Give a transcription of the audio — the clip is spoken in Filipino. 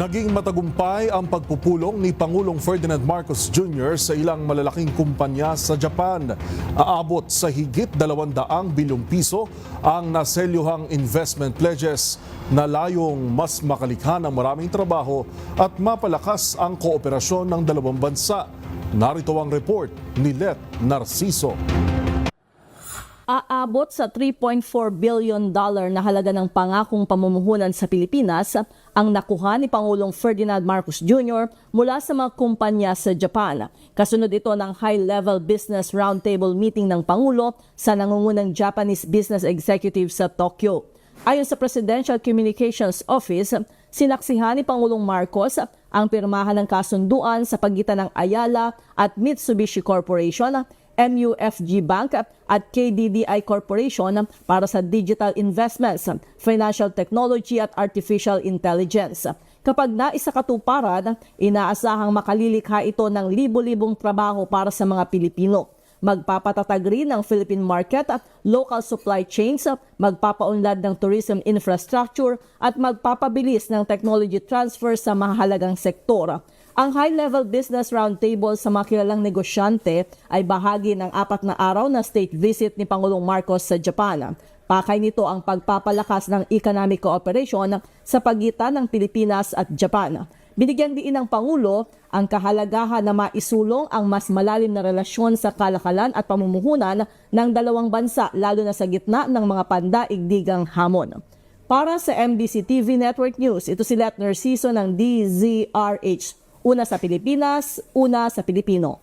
Naging matagumpay ang pagpupulong ni Pangulong Ferdinand Marcos Jr. sa ilang malalaking kumpanya sa Japan. Aabot sa higit 200 bilyong piso ang naselyuhang investment pledges na layong mas makalikha ng maraming trabaho at mapalakas ang kooperasyon ng dalawang bansa. Narito ang report ni Let Narciso. Aabot sa $3.4 billion na halaga ng pangakong pamumuhunan sa Pilipinas ang nakuha ni Pangulong Ferdinand Marcos Jr. mula sa mga kumpanya sa Japan. Kasunod ito ng high-level business roundtable meeting ng Pangulo sa nangungunang Japanese business executive sa Tokyo. Ayon sa Presidential Communications Office, sinaksihan ni Pangulong Marcos ang pirmahan ng kasunduan sa pagitan ng Ayala at Mitsubishi Corporation, MUFG Bank at KDDI Corporation para sa digital investments, financial technology at artificial intelligence. Kapag naisakatuparan, inaasahang makalilikha ito ng libo-libong trabaho para sa mga Pilipino. Magpapatatag rin ng Philippine market at local supply chains, magpapaunlad ng tourism infrastructure at magpapabilis ng technology transfer sa mahalagang sektor. Ang high-level business roundtable sa mga kilalang negosyante ay bahagi ng 4 na araw na state visit ni Pangulong Marcos sa Japan. Pakay nito ang pagpapalakas ng economic cooperation sa pagitan ng Pilipinas at Japan. Binigyan din ng Pangulo ang kahalagahan na maisulong ang mas malalim na relasyon sa kalakalan at pamumuhunan ng dalawang bansa lalo na sa gitna ng mga pandaigdigang hamon. Para sa MBC TV Network News, ito si Let Narciso ng DZRH. Una sa Pilipinas, una sa Pilipino.